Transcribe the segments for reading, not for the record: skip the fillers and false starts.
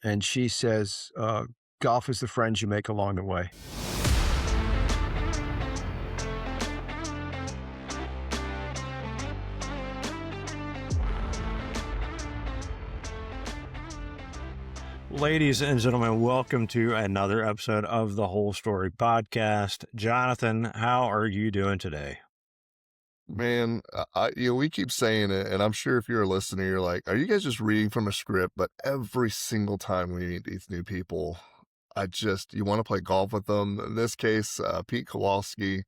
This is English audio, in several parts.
and she says, golf is the friends you make along the way. Ladies and gentlemen, welcome to another episode of the Whole Story Podcast. Jonathan, how are you doing today? Man, we keep saying it, and I'm sure if you're a listener, you're like, are you guys just reading from a script? But every single time we meet these new people, you want to play golf with them. In this case, Pete Kowalski,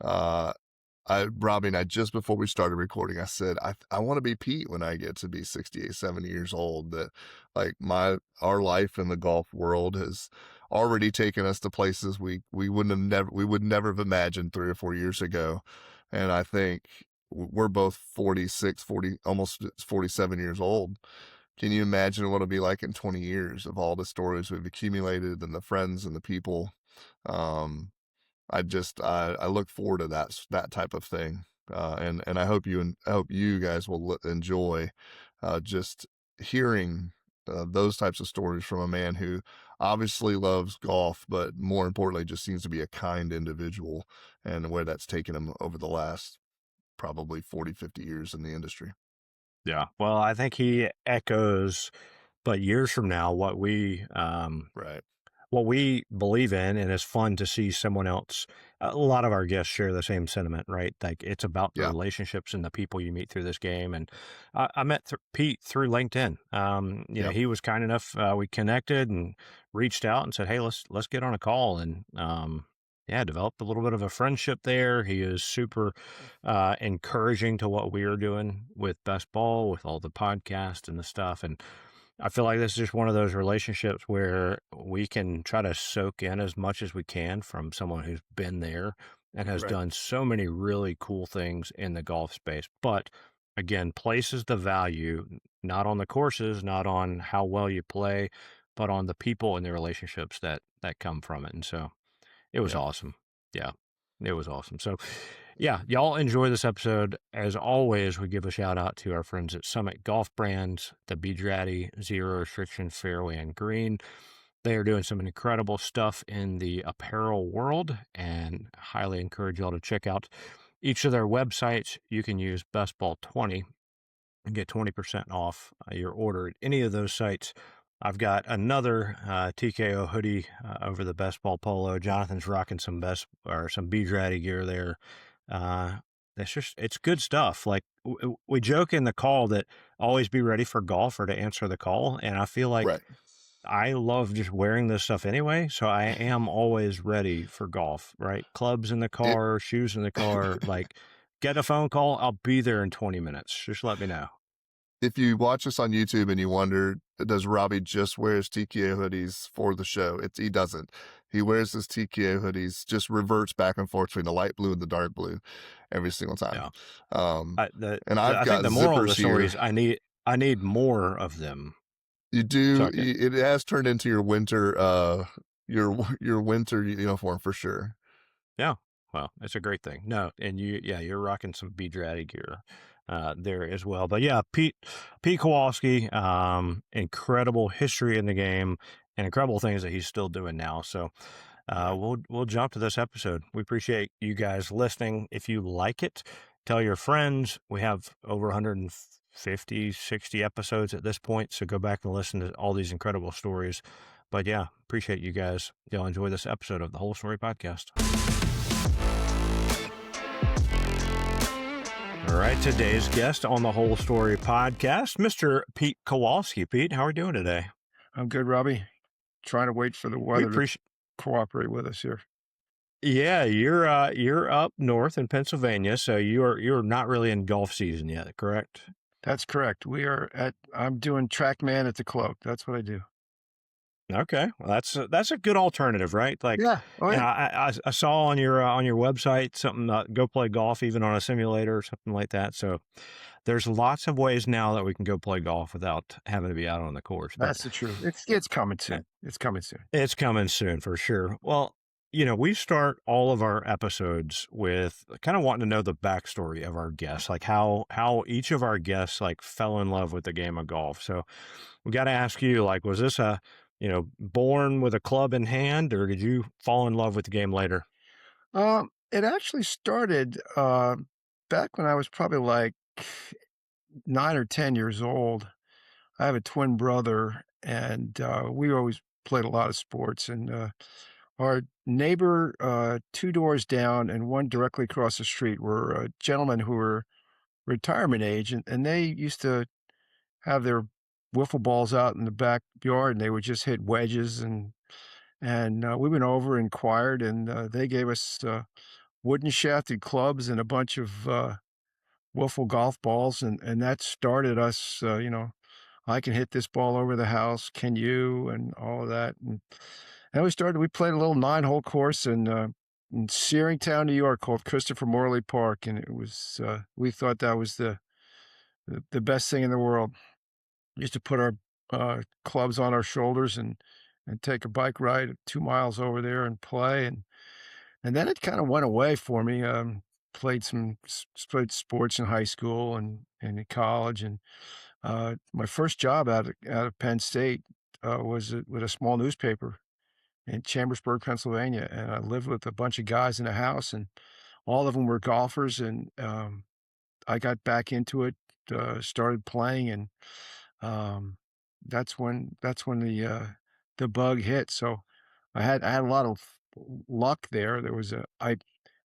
Robbie and I, just before we started recording, I said, I want to be Pete when I get to be 68, 70 years old. That like our life in the golf world has already taken us to places we would never have imagined 3 or 4 years ago. And I think we're both 46, almost 47 years old. Can you imagine what it'll be like in 20 years of all the stories we've accumulated and the friends and the people? I look forward to that type of thing. And I hope you guys will enjoy, just hearing, those types of stories from a man who obviously loves golf, but more importantly, just seems to be a kind individual, and where that's taken him over the last probably 40, 50 years in the industry. Yeah, well, I think he echoes, but years from now, what we Right. what we believe in, and it's fun to see someone else. A lot of our guests share the same sentiment, right? Like it's about the Yeah. relationships and the people you meet through this game. And I met Pete through LinkedIn. He was kind enough. We connected and reached out and said, "Hey, let's get on a call." And developed a little bit of a friendship there. He is super encouraging to what we are doing with Best Ball, with all the podcast and the stuff. And I feel like this is just one of those relationships where we can try to soak in as much as we can from someone who's been there and has done so many really cool things in the golf space. But again, places the value not on the courses, not on how well you play, but on the people and the relationships that come from it. And so it was awesome. Yeah, it was awesome. So yeah, y'all enjoy this episode. As always, we give a shout out to our friends at Summit Golf Brands, the Bedrati Zero Restriction Fairway and Green. They are doing some incredible stuff in the apparel world, and highly encourage y'all to check out each of their websites. You can use BestBall20 and get 20% off your order at any of those sites. I've got another TKO hoodie over the Best Ball polo. Jonathan's rocking some Bedrati gear there. It's good stuff. Like we joke in the call that always be ready for golf or to answer the call. And I feel like I love just wearing this stuff anyway. So I am always ready for golf, right? Clubs in the car, shoes in the car, like get a phone call. I'll be there in 20 minutes. Just let me know. If you watch us on YouTube and you wonder, does Robbie just wear his TKO hoodies for the show? He doesn't. He wears his TKO hoodies, just reverts back and forth between the light blue and the dark blue every single time. Yeah. I think the moral of the story is I need more of them. You do. It has turned into your winter, your winter uniform for sure. Yeah. Well, it's a great thing. No, and you're rocking some Bedrati gear there as well. But yeah, Pete Kowalski, incredible history in the game and incredible things that he's still doing now. So we'll jump to this episode. We appreciate you guys listening. If you like it, tell your friends. We have over 150, 60 episodes at this point, so go back and listen to all these incredible stories. But yeah, appreciate you guys. Y'all enjoy this episode of the Whole Story Podcast. All right, today's guest on the Whole Story Podcast, Mr. Pete Kowalski. Pete, how are you doing today? I'm good, Robbie. Trying to wait for the weather to cooperate with us here. Yeah, you're up north in Pennsylvania, so you're not really in golf season yet, correct? That's correct. I'm doing TrackMan at the Cloak. That's what I do. Okay, well, that's a good alternative, right? Like, yeah. Oh, yeah. I saw on your website something, go play golf even on a simulator or something like that. So there's lots of ways now that we can go play golf without having to be out on the course. That's the truth. It's coming soon. It's coming soon. It's coming soon for sure. Well, We start all of our episodes with kind of wanting to know the backstory of our guests, like how each of our guests like fell in love with the game of golf. So we got to ask you, like, was this a born with a club in hand, or did you fall in love with the game later? It actually started, back when I was probably, like, 9 or 10 years old. I have a twin brother, and, we always played a lot of sports, and, our neighbor, 2 doors down and 1 directly across the street were, gentlemen who were retirement age, and they used to have their wiffle balls out in the backyard, and they would just hit wedges, and we went over, and inquired, and, they gave us, wooden shafted clubs and a bunch of, wiffle golf balls, and that started us, "I can hit this ball over the house, can you?" and all of that, and we played a little nine-hole course in Searingtown, New York, called Christopher Morley Park, and it was, we thought that was the best thing in the world. We used to put our, clubs on our shoulders and take a bike ride 2 miles over there and play, and then it kinda went away for me. Played sports in high school and in college, and, my first job out of Penn State, was with a small newspaper in Chambersburg, Pennsylvania, and I lived with a bunch of guys in a house, and all of them were golfers, and, I got back into it, started playing, and, um, that's when the bug hit. So I had a lot of luck there. There was a I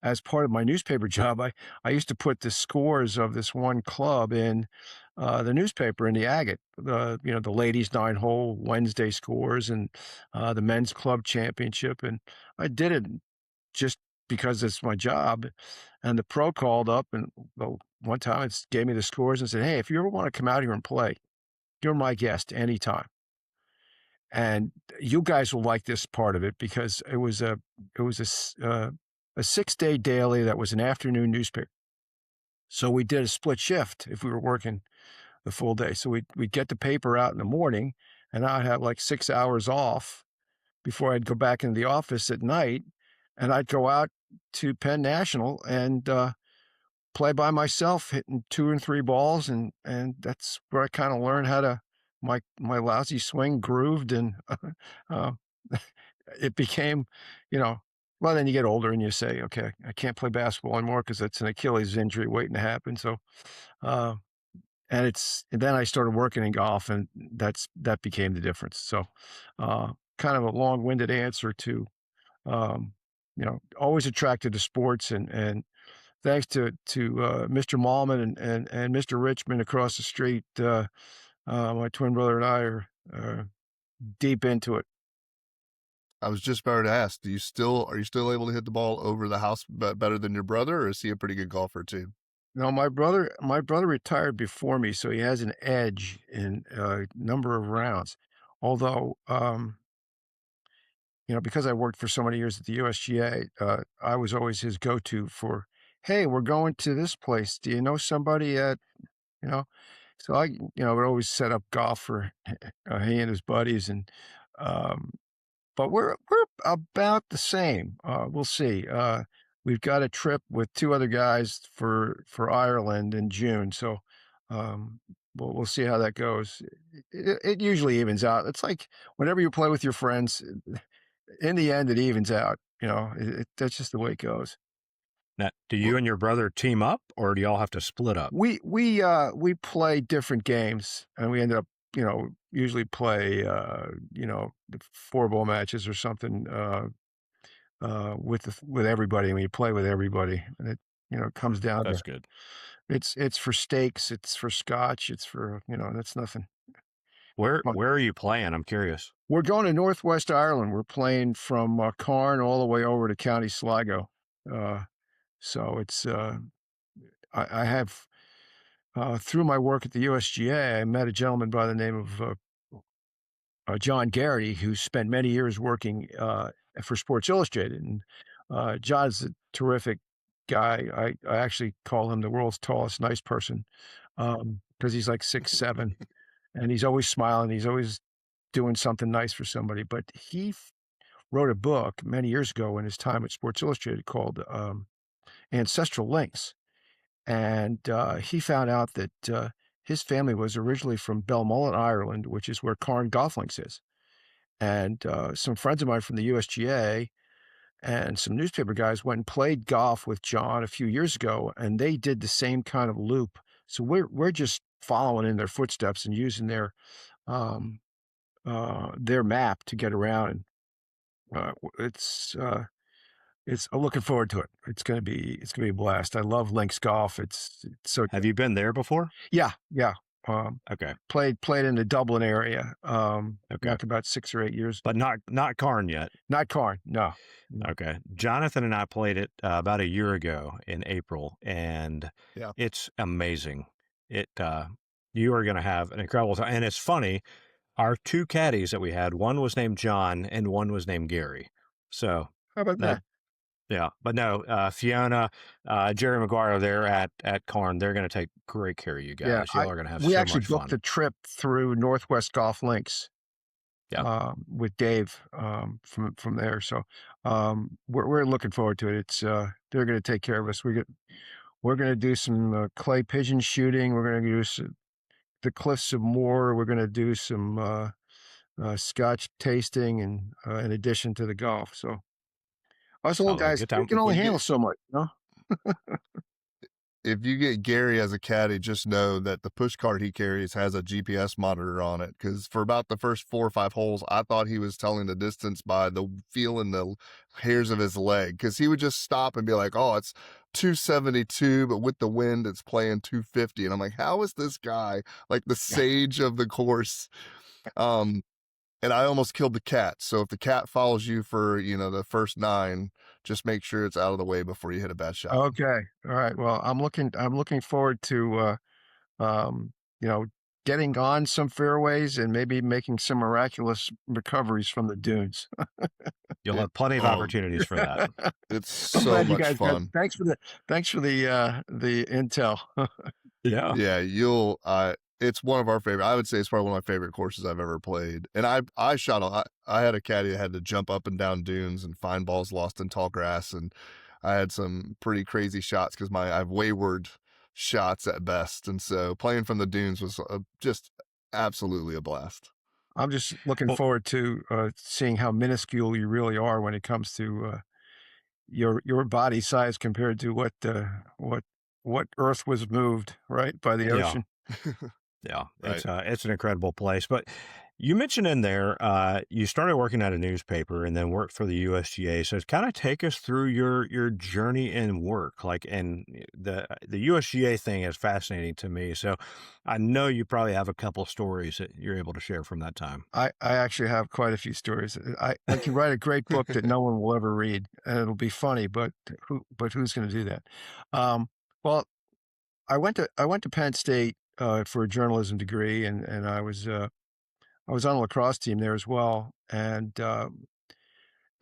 as part of my newspaper job, I used to put the scores of this one club in, the newspaper, in the agate, the ladies' nine-hole Wednesday scores, and, the men's club championship, and I did it just because it's my job, and the pro called up, and well, one time gave me the scores and said, "Hey, if you ever wanna come out here and play, you're my guest anytime, and you guys will like this part of it," because it was a 6-day daily that was an afternoon newspaper. So we did a split shift if we were working the full day. So we'd get the paper out in the morning, and I'd have, like, 6 hours off before I'd go back into the office at night, and I'd go out to Penn National and, play by myself, hitting 2 and 3 balls, and that's where I kinda learned how to my lousy swing grooved, and, uh, it became, you know well, then you get older and you say, "Okay, I can't play basketball anymore because that's an Achilles injury waiting to happen." So, uh, and then I started working in golf, and that became the difference. So, kind of a long-winded answer to, um, always attracted to sports, and thanks to Mr. Mallman and Mr. Richmond across the street, my twin brother and I are deep into it. I was just about to ask, are you still able to hit the ball over the house better than your brother, or is he a pretty good golfer too? No, my brother retired before me, so he has an edge in a number of rounds. Although, because I worked for so many years at the USGA, I was always his go-to for, "Hey, we're going to this place. Do you know somebody at," you know? So would always set up golf for he and his buddies, and, um but we're about the same. We'll see. We've got a trip with 2 other guys for Ireland in June, so, we'll see how that goes. It usually evens out. It's like whenever you play with your friends, in the end, it evens out, that's just the way it goes. Now, do you Well, and your brother team up, or do y'all have to split up? We play different games, and we ended up, usually play, the 4-ball matches or something, with everybody. When you play with everybody, and it comes down to That's good. it's for steaks, it's for scotch, it's for, that's nothing. Where Fun. where are you playing? I'm curious. We're going to Northwest Ireland. We're playing from, Carn all the way over to County Sligo. Uh, so it's, I have, through my work at the USGA, I met a gentleman by the name of, John Garrity, who spent many years working, for Sports Illustrated, and, John's a terrific guy. I actually call him the world's tallest nice person, because he's like 6'7", and he's always smiling, he's always doing something nice for somebody, but he wrote a book many years ago in his time at Sports Illustrated called Ancestral Links. And he found out that his family was originally from Belmullet, Ireland, which is where Carn Golf Links is. And some friends of mine from the USGA and some newspaper guys went and played golf with John a few years ago, and they did the same kind of loop. So we're just following in their footsteps and using um, their map to get around. And it's I'm looking forward to it. It's gonna be a blast. I love links golf. It's so Have you been there before? yeah, yeah. Um, Okay. played in the Dublin area, Okay. back about 6 or 8 years. But not Karn yet. Not Carn, no, no. Okay. Jonathan and I played it about a year ago in April, and Yeah. it's amazing. It You are going to have an incredible time. And it's funny, our two caddies that we had, one was named John and one was named Gary. So How about that that? yeah, but no, Fiona, Jerry Maguire there at Karn, they're going to take great care of you Yeah, guys. I Y'all are going to have we so actually much booked fun. a trip through Northwest Golf Links, Yeah. with Dave, from there, so, we're looking forward to it. They're gonna take care of us. We're gonna do some, clay pigeon shooting. We're gonna do the Cliffs of Moher. We're gonna do some, scotch tasting and, in addition to the golf, so us old Sounds like a guys, good we time. can If only we handle get so much, you know? if you get Gary as a caddy, just know that the push cart he carries has a GPS monitor on it. Because for about the first 4 or 5 holes, I thought he was telling the distance by the feeling the hairs of his leg. Because he would just stop and be like, "Oh, it's 272, but with the wind, it's playing 250." And I'm like, "How is this guy like the sage of the course?" Um, and I almost killed the cat. So if the cat follows you for the first nine, just make sure it's out of the way before you hit a bad shot. Okay, alright, well, I'm looking forward to, um, you know, getting on some fairways and maybe making some miraculous recoveries from the dunes. You'll It have plenty of oh, opportunities for that. it's I'm so glad you much guys got fun. thanks for the intel. Yeah. Yeah, it's one of our favorite. I would say it's probably one of my favorite courses I've ever played. And I shot I had a caddy that had to jump up and down dunes and find balls lost in tall grass, and I had some pretty crazy shots because I have wayward shots at best, and so playing from the dunes was just absolutely a blast. I'm just looking Well, forward to, seeing how minuscule you really are when it comes to, your body size compared to what Earth was moved, right, by the yeah. ocean. Yeah, Right. it's an incredible place. But you mentioned in there, you started working at a newspaper and then worked for the USGA. So kind of take us through your journey in work, like, and the USGA thing is fascinating to me. So I know you probably have a couple stories that you're able to share from that time. I actually have quite a few stories. I can write a great book that no one will ever read, and it'll be funny, but who's gonna do that? Well, I went to Penn State, for a journalism degree, and I was on a lacrosse team there as well, and,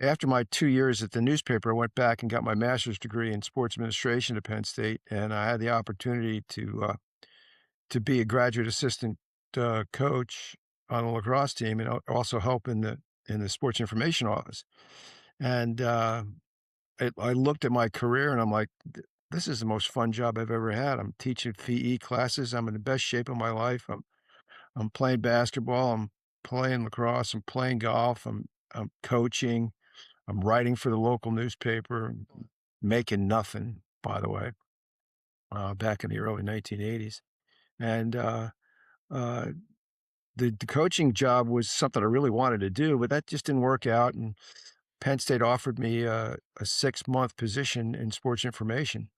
after my 2 years at the newspaper, I went back and got my master's degree in sports administration at Penn State, and I had the opportunity to be a graduate assistant, coach on a lacrosse team and also help in the sports information office. And, I looked at my career and I'm like, This is the most fun job I've ever had. I'm teaching PE classes. I'm in the best shape of my life. I'm playing basketball. I'm playing lacrosse. I'm playing golf. I'm coaching. I'm writing for the local newspaper, making nothing, by the way, back in the early 1980s. And uh, the coaching job was something I really wanted to do, but that just didn't work out. And Penn State offered me a 6-month position in sports information.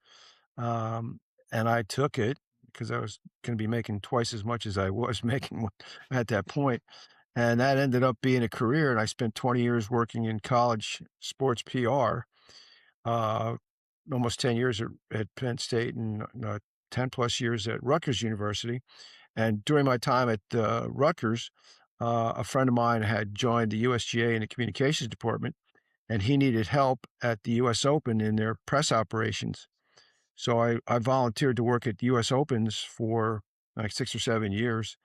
Um, and I took it because I was going to be making twice as much as I was making at that point. And that ended up being a career. And I spent 20 years working in college sports PR, uh, almost 10 years at Penn State and 10 plus years at Rutgers University. And during my time at Rutgers, a friend of mine had joined the USGA in the communications department, and he needed help at the US Open in their press operations. So I volunteered to work at US Opens for like 6 or 7 years.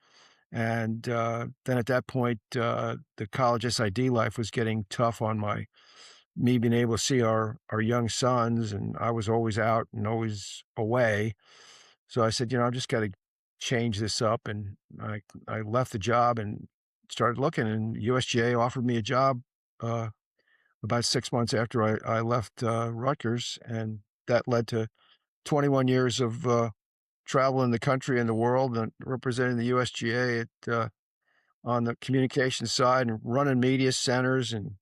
And then at that point, the college SID life was getting tough on me being able to see our young sons, and I was always out and always away. So I said, I've just got to change this up, and I left the job and started looking, and USGA offered me a job uh, about 6 months after I left Rutgers, and that led to 21 years of traveling the country and the world and representing the USGA on the communication side and running media centers and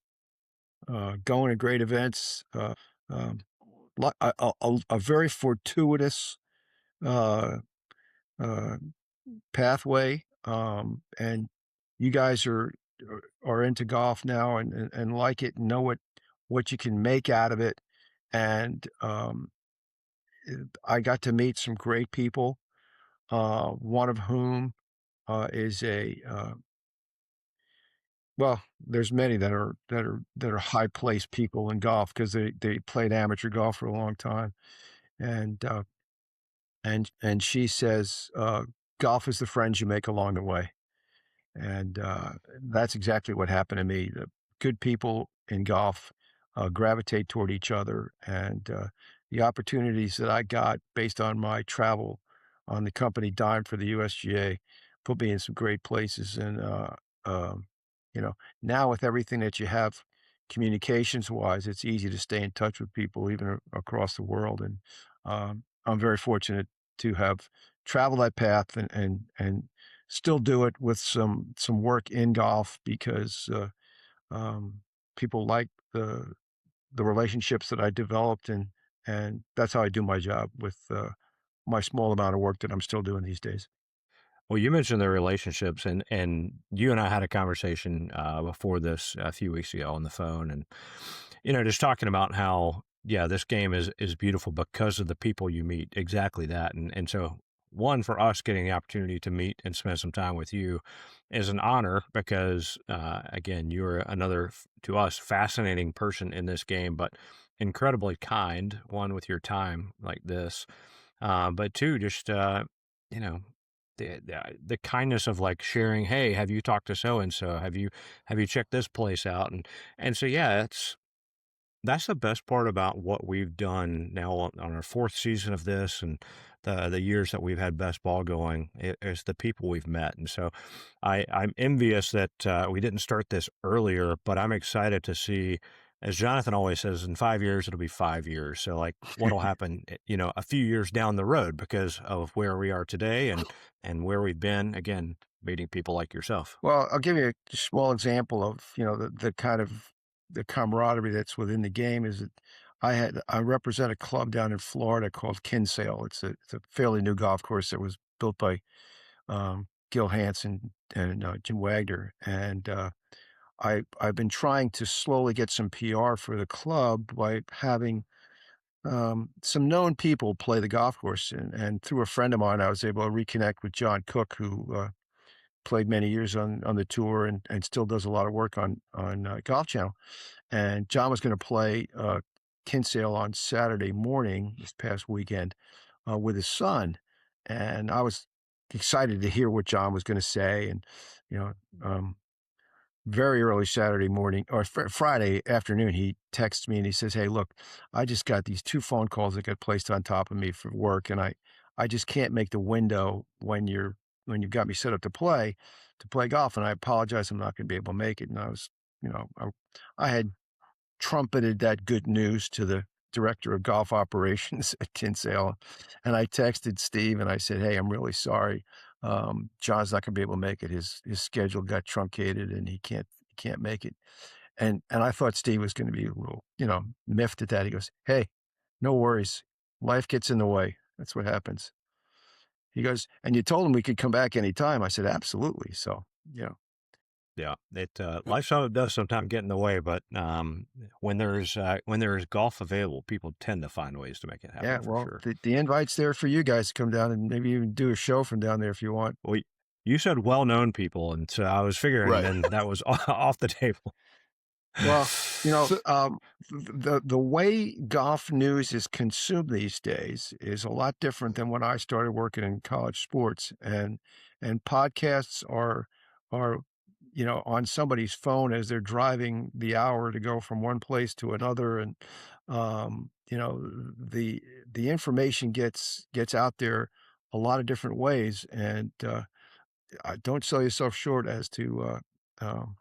going to great events. Um, a very fortuitous uh, uh, pathway, and you guys are into golf now and like it and know what you can make out of it. And I got to meet some great people. One of whom is a well, there's many that are high placed people in golf because they played amateur golf for a long time, and and she says golf is the friends you make along the way. And that's exactly what happened to me. The good people in golf gravitate toward each other, and the opportunities that I got based on my travel on the company dime for the USGA put me in some great places. And um, you know, now with everything that you have communications wise, it's easy to stay in touch with people even across the world. And I'm very fortunate to have traveled that path and still do it with some work in golf because um, people like the relationships that I developed, and that's how I do my job with my small amount of work that I'm still doing these days. Well, you mentioned the relationships, and you and I had a conversation before this a few weeks ago on the phone, and just talking about how this game is beautiful because of the people you meet. Exactly that, and so one for us getting the opportunity to meet and spend some time with you is an honor because again you're another to us fascinating person in this game, but incredibly kind. One with your time like this, but two just you know the kindness of like sharing, hey, have you talked to so and so, have you checked this place out, and so that's the best part about what we've done now on our fourth season of this, and the years that we've had best ball going is the people we've met. And so I'm envious that we didn't start this earlier, but I'm excited to see, as Jonathan always says, in 5 years it'll be 5 years. So like what'll happen a few years down the road because of where we are today and where we've been, again, meeting people like yourself. Well, I'll give you a small example of the kind of the camaraderie that's within the game. Is that I represent a club down in Florida called Kinsale. It's a fairly new golf course that was built by Gil Hansen and Jim Wagner, and I've been trying to slowly get some PR for the club by having some known people play the golf course, and through a friend of mine, I was able to reconnect with John Cook, who played many years on the tour and still does a lot of work on Golf Channel. And John was going to play Kinsale on Saturday morning this past weekend with his son, and I was excited to hear what John was going to say. And you know, um, very early Saturday morning or Friday afternoon, he texts me and he says, "Hey, look, I just got these two phone calls that got placed on top of me for work, and I just can't make the window when you've got me set up to play golf, and I apologize, I'm not going to be able to make it." And I was, I had trumpeted that good news to the director of golf operations at Kinsale. And I texted Steve and I said, "Hey, I'm really sorry. John's not gonna be able to make it. His schedule got truncated and he can't make it." And I thought Steve was gonna be a little, miffed at that. He goes, "Hey, no worries. Life gets in the way. That's what happens." He goes, "And you told him we could come back anytime." I said, "Absolutely." So, Yeah, it life does sometimes get in the way, but when there's golf available, people tend to find ways to make it yeah, happen for well, sure. the invite's there for you guys to come down and maybe even do a show from down there if you want. Well, you said well-known people, and so I was figuring Right. then that was off the table. Well, So the way golf news is consumed these days is a lot different than when I started working in college sports, and podcasts are, on somebody's phone as they're driving the hour to go from one place to another, and, the information gets out there a lot of different ways, and, don't sell yourself short as to, um,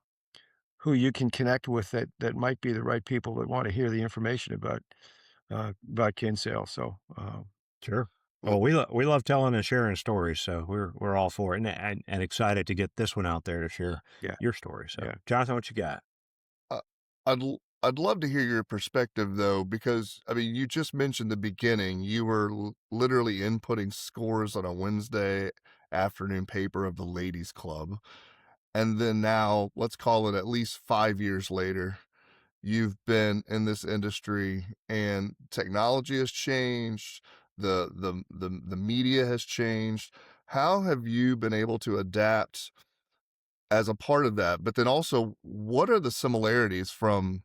who you can connect with that might be the right people that wanna hear the information about Kinsale, so, Sure. Well, Well, we love telling and sharing stories, so we're all for it, and excited to get this one out there to share yeah, your story. So, yeah. Jonathan, what you got? uh, I'd love to hear your perspective though, because I mean, you just mentioned the beginning. You were literally inputting scores on a Wednesday afternoon paper of the ladies' club, and then now, let's call it at least 5 years later, you've been in this industry, and technology has changed. The media has changed. How have you been able to adapt as a part of that? But then also, what are the similarities from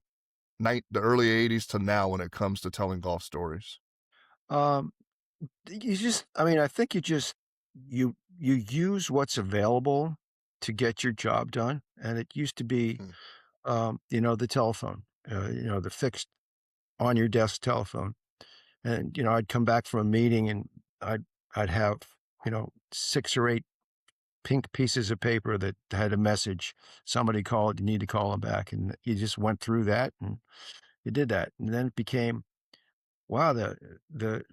the early 80s to now when it comes to telling golf stories? Um, you just I mean, I think you use what's available to get your job done, and it used to be, Mm, the telephone, the fixed on your desk telephone, and, I'd come back from a meeting and I'd have, 6 or 8 pink pieces of paper that had a message. Somebody called, you need to call them back, and you just went through that, and you did that, and then it became, wow, the the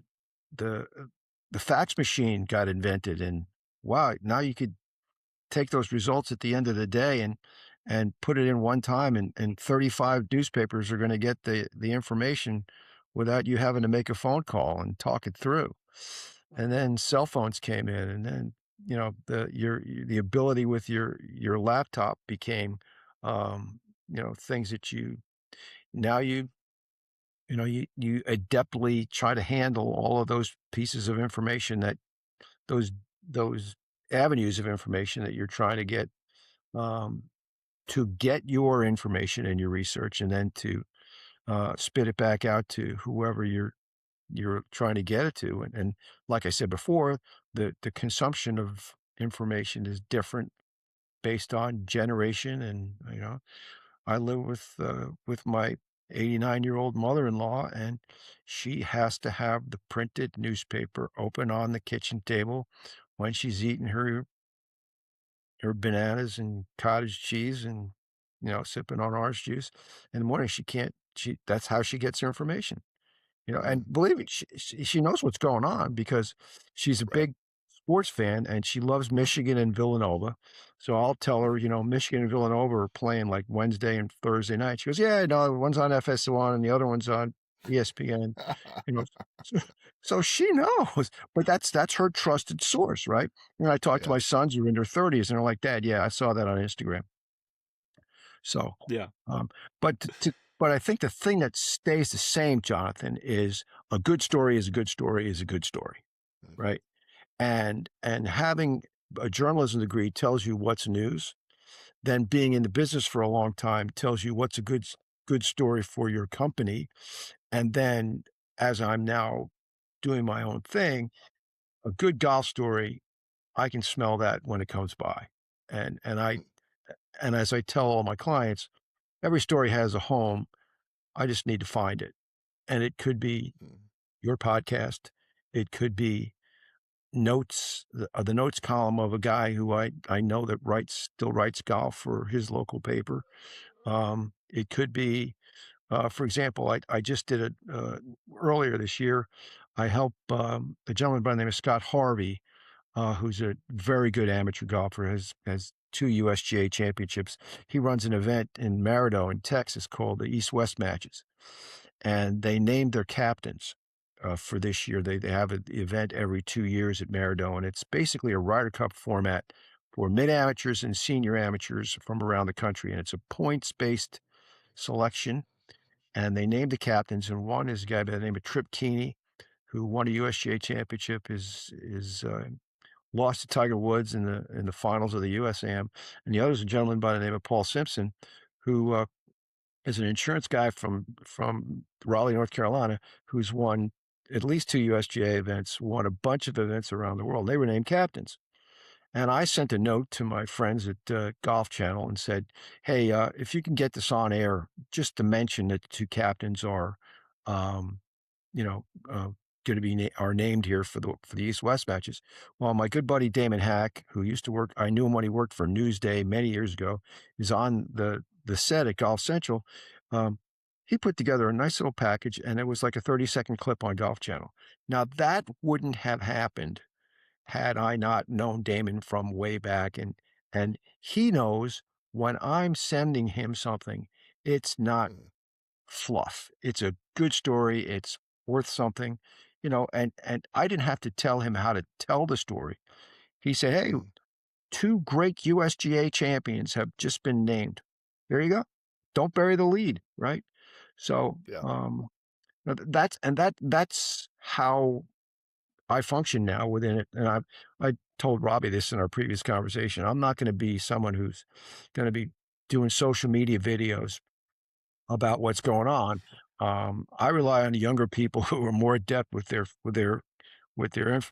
the fax machine got invented, and wow, now you could take those results at the end of the day and put it in one time, and 35 newspapers are going to get the information without you having to make a phone call and talk it through. And then cell phones came in, and then the ability with your laptop became, things that now you adeptly try to handle all of those pieces of information, those those avenues of information that you're trying um, to get your information and your research, and then to spit it back out to whoever you're trying to get it to. And like I said before, the consumption of information is different based on generation, and I live with my 89-year-old mother-in-law, and she has to have the printed newspaper open on the kitchen table when she's eating her bananas and cottage cheese and, sipping on orange juice. In the morning, she can't she that's how she gets her information. And mm, believe me, she knows what's going on because she's a right. big sports fan, and she loves Michigan and Villanova. So I'll tell her, Michigan and Villanova are playing like Wednesday and Thursday night. She goes, "Yeah, no, one's on FS1 and the other one's on ESPN." You know, so, so she knows, but that's her trusted source, right? I talk to Yeah. my sons who are in their 30s, and they're like, "Dad, yeah, I saw that on Instagram." So, Yeah. um, but I think the thing that stays the same, Jonathan, is a good story is a good story is a good story, Mm, right? And having a journalism degree tells you what's news. Then being in the business for a long time tells you what's a good story for your company. And then, as I'm now doing my own thing, a good golf story, I can smell that when it comes by. And I mm, and as I tell all my clients, every story has a home. I just need to find it. And it could be mm, your podcast. It could be the notes column of a guy who I know that still writes golf for his local paper. It could be, for example, I just did it earlier this year. I helped a gentleman by the name of Scott Harvey, who's a very good amateur golfer, has 2 USGA championships. He runs an event in Maridoe in Texas called the East-West Matches, and they named their captains, for this year. They have an event every 2 years at Maridoe, and it's basically a Ryder Cup format for mid-amateurs and senior amateurs from around the country, and it's a points-based selection, and they named the captains, and one is a guy by the name of Trip Keeney, who won a USGA championship, lost to Tiger Woods in the finals of the USAM, and the other is a gentleman by the name of Paul Simpson, who is an insurance guy from Raleigh, North Carolina, who's won at least 2 USGA events, won a bunch of events around the world. They were named captains, And I sent a note to my friends at Golf Channel and said, "Hey, if you can get this on air, just to mention that the two captains um, you know, going to be are named here for the East West matches." Well, my good buddy Damon Hack, who used to work, I knew him when he worked for Newsday many years ago, is on the set at Golf Central. Um, he put together a nice little package, and it was like a 30-second clip on Golf Channel. Now that wouldn't have happened had I not known Damon from way back, and he knows when I'm sending him something, it's not Mm, fluff. It's a good story, it's worth something, and I didn't have to tell him how to tell the story. He said, "Hey, mm, 2 great USGA champions have just been named. There you go. Don't bury the lead," right? So, yeah. that's how I function now within it, and I told Robbie this in our previous conversation. I'm not gonna be someone who's gonna be doing social media videos about what's going on. I rely on the younger people who are more adept with their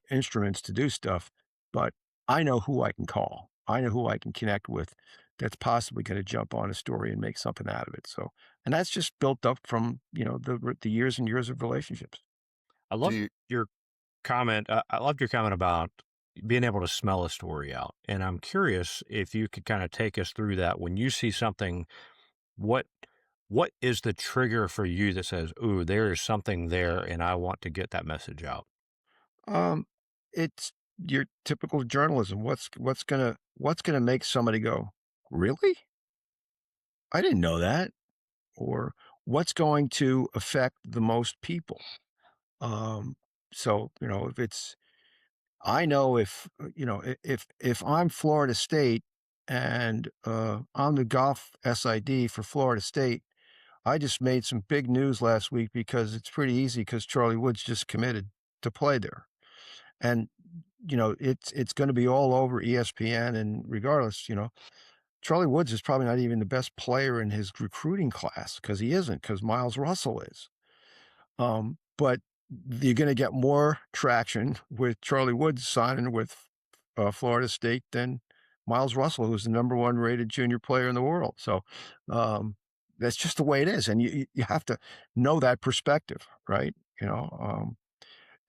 instruments to do stuff, but I know who I can call. I know who I can connect with that's possibly gonna jump on a story and make something out of it, so and that's just built up from, the years and years of relationships. I Do love you your comment. I loved your comment about being able to smell a story out. And I'm curious if you could kind of take us through that. When you see something, what what is the trigger for you that says, "Ooh, there is something there, and I want to get that message out"? Um, it's your typical journalism. What's gonna make somebody go, "Really? I didn't know that." Or what's going to affect the most people? Um, so, if it's I know if I'm Florida State and I'm the golf SID for Florida State, I just made some big news last week because it's pretty easy because Charlie Woods just committed to play there. And it's going to be all over ESPN, and regardless, Charlie Woods is probably not even the best player in his recruiting class because he isn't, because Miles Russell is. But you're going to get more traction with Charlie Woods signing with Florida State than Miles Russell, who's the number one rated junior player in the world. So that's just the way it is, and you have to know that perspective, right?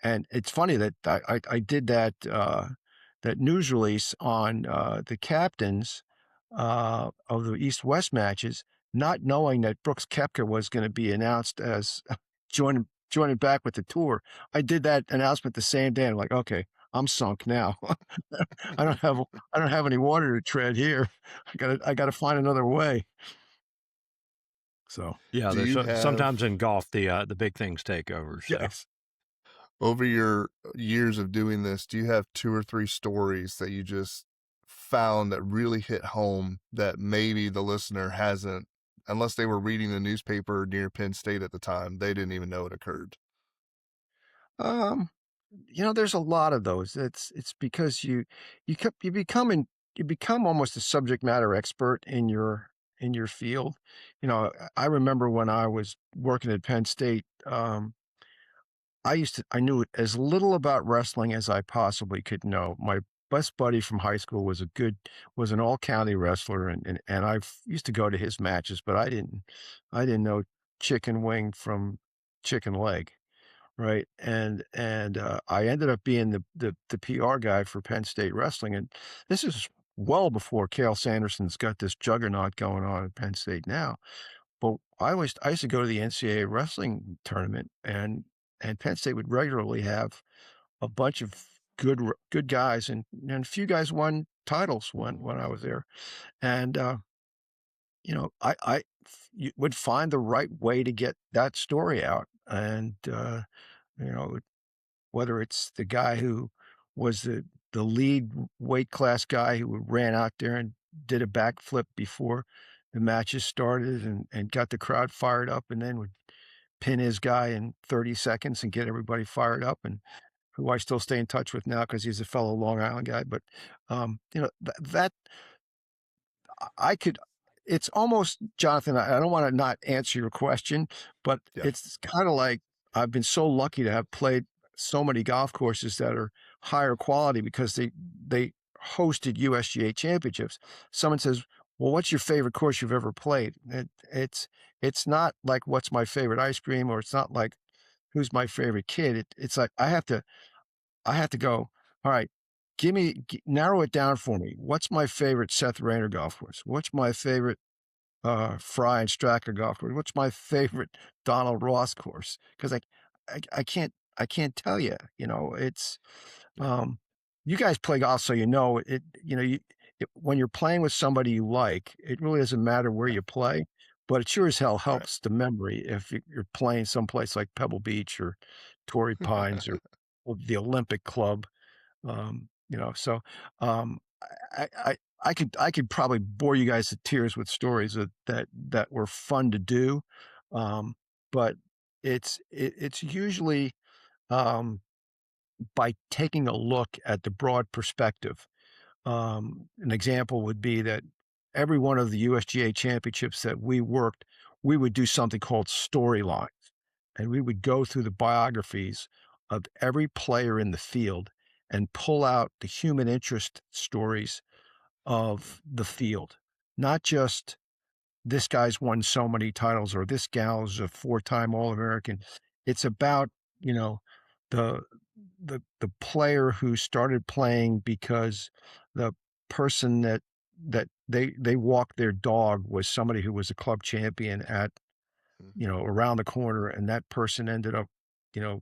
And it's funny that I did that news release on the captains of the East-West matches, not knowing that Brooks Koepka was going to be announced as joining back with the tour. I did that announcement the same day. I'm like, okay, I'm sunk now. I don't have I don't have any water to tread here. I gotta find another way. So Yeah, do there's you have sometimes in golf the big things take over. So yes. over your years of doing this, do you have 2 or 3 stories that you just found that really hit home that maybe the listener hasn't, unless they were reading the newspaper near Penn State at the time, they didn't even know it occurred? Um, there's a lot of those. It's because you become almost a subject matter expert in your field. I remember when I was working at Penn State, I knew as little about wrestling as I possibly could know. My best buddy from high school was an all county wrestler, and I used to go to his matches, but I didn't know chicken wing from chicken leg. Right, and I ended up being the PR guy for Penn State Wrestling, and this is well before Cale Sanderson's got this juggernaut going on at Penn State now. But I used to go to the NCAA wrestling tournament, and Penn State would regularly have a bunch of good guys, and a few guys won titles when I was there, and I you would find the right way to get that story out, and you know whether it's the guy who was the lead weight class guy who ran out there and did a backflip before the matches started and got the crowd fired up, and then would pin his guy in 30 seconds and get everybody fired up, and who I still stay in touch with now because he's a fellow Long Island guy. But that I could it's almost, Jonathan, I don't wanna not answer your question, but Yeah. it's kinda like I've been so lucky to have played so many golf courses that are higher quality because they hosted USGA championships, someone says, "Well, what's your favorite course you've ever played?" It's not like what's my favorite ice cream, or it's not like who's my favorite kid. It's like I have to go, all right, narrow it down for me. What's my favorite Seth Rayner golf course? What's my favorite Fry and Stracker golf course? What's my favorite Donald Ross course? Because I can't tell you. It's um, you guys play golf, so you know it. When you're playing with somebody you like, it really doesn't matter where Yeah. you play, but it sure as hell Right. helps the memory if you're playing someplace like Pebble Beach or Torrey Pines or the Olympic Club. So um, I could probably bore you guys to tears with stories that were fun to do, um, but it's usually um, by taking a look at the broad perspective. An example would be that every one of the USGA championships that we worked, we would do something called storylines, and we would go through the biographies of every player in the field and pull out the human interest stories of the field, not just this guy's won so many titles or this gal's a four-time All-American. It's about, you know, the the player who started playing because the person that they walked their dog was somebody who was a club champion at, around the corner, and that person ended up, you know,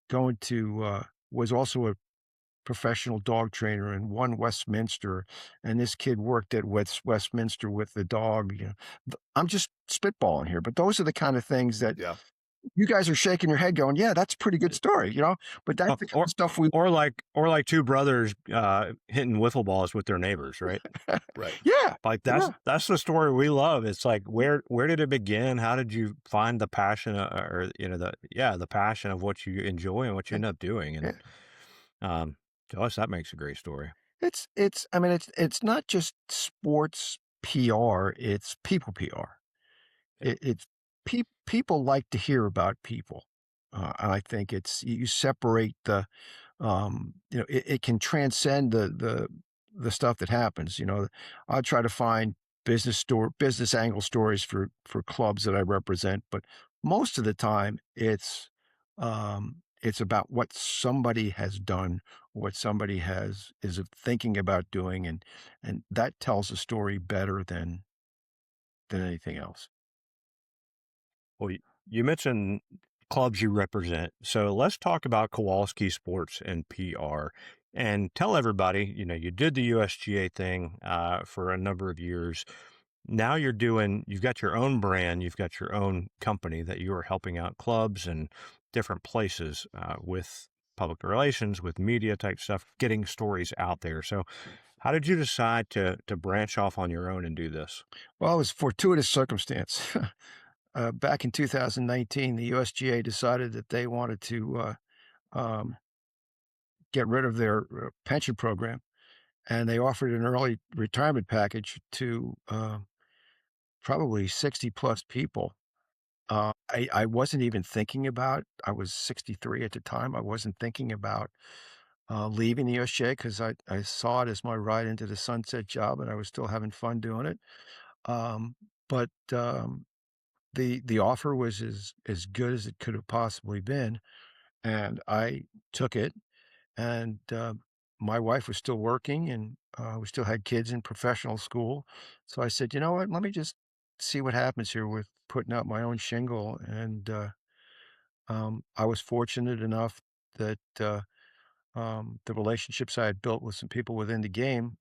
going to was also a professional dog trainer and won Westminster, and this kid worked at Westminster with the dog. I'm just spitballing here, but those are the kind of things that Yeah. you guys are shaking your head going, "Yeah, that's a pretty good story," but that's Oh, the kind of stuff we or like two brothers hitting wiffle balls with their neighbors, right? Right. Yeah, Like yeah, that's the story we love. It's like where did it begin? How did you find the passion, or the passion of what you enjoy and what you yeah, end up doing? And yeah. um, to us, that makes a great story. It's I mean, it's not just sports PR, it's people PR. Yeah. It's people like to hear about people, and I think you separate it can transcend the stuff that happens. I'll try to find business angle stories for clubs that I represent, but most of the time it's about what somebody has done, what somebody is thinking about doing, and that tells a story better than anything else. Well, you mentioned clubs you represent, so let's talk about Kowalski Sports and PR, and tell everybody. You did the USGA thing for a number of years. Now you've got your own brand, you've got your own company that you are helping out clubs and different places with public relations, with media type stuff, getting stories out there. So, how did you decide to branch off on your own and do this? Well, it was fortuitous circumstance. Back in 2019, the USGA decided that they wanted to um, get rid of their pension program, and they offered an early retirement package to probably 60 plus people. I wasn't even thinking about. I was 63 at the time. I wasn't thinking about leaving the USGA because I saw it as my ride into the sunset job, and I was still having fun doing it. Um, but the offer was as good as it could have possibly been, and I took it. And my wife was still working, and we still had kids in professional school. So I said, you know what? Let me just see what happens here with putting out my own shingle. And I was fortunate enough that the relationships I had built with some people within the game,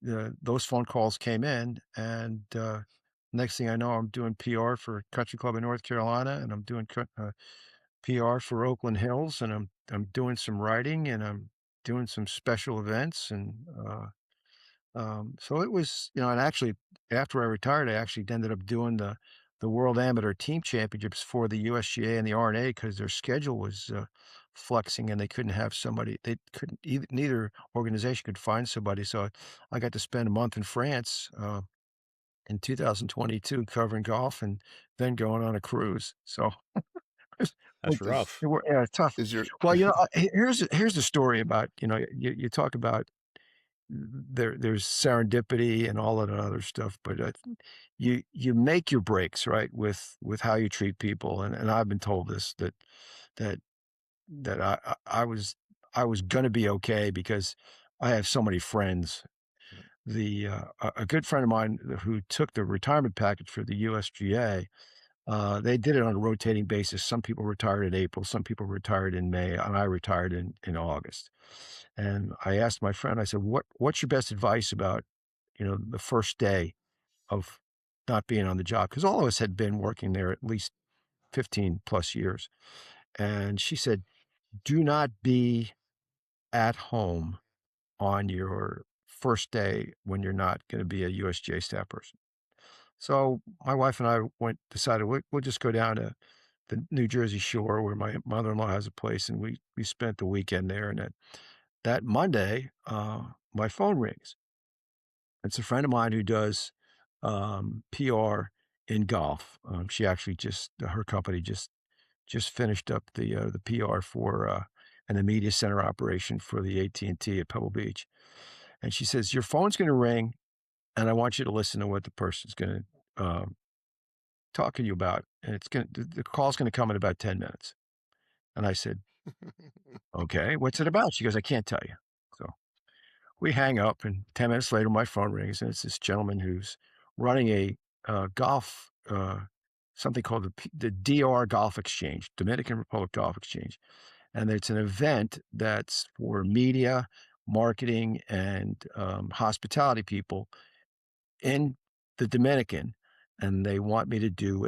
those phone calls came in, and next thing I know, I'm doing PR for a country club in North Carolina, and I'm doing PR for Oakland Hills, and I'm doing some writing, and I'm doing some special events, and so it was, and actually after I retired, I actually ended up doing the World Amateur Team Championships for the USGA and the RNA because their schedule was flexing, and they couldn't have somebody. They couldn't either. Neither organization could find somebody, so I got to spend a month in France in 2022 covering golf, and then going on a cruise. So That's rough. yeah, tough. Is your Well, here's the story about, you talk about there's serendipity and all of that other stuff, but, you make your breaks, right, with how you treat people, and I've been told this, that that I was gonna be okay because I have so many friends. A good friend of mine who took the retirement package for the USGA, they did it on a rotating basis. Some people retired in April, some people retired in May, and I retired in August. And I asked my friend, I said, what's your best advice about, the first day of not being on the job? Because all of us had been working there at least 15 plus years. And she said, do not be at home on your first day when you're not going to be a USGA staff person. So my wife and I decided we'll just go down to the New Jersey shore where my mother-in-law has a place, and we spent the weekend there. And that Monday, my phone rings. It's a friend of mine who does PR in golf. She actually her company just finished up the PR for and the media center operation for the AT&T at Pebble Beach. And she says, your phone's going to ring, and I want you to listen to what the person's going to talk to you about. And the call's going to come in about 10 minutes. And I said, okay, what's it about? She goes, I can't tell you. So we hang up, and 10 minutes later, my phone rings, and it's this gentleman who's running a golf, something called the DR Golf Exchange, Dominican Republic Golf Exchange. And it's an event that's for media, marketing, and hospitality people in the Dominican. And they want me to do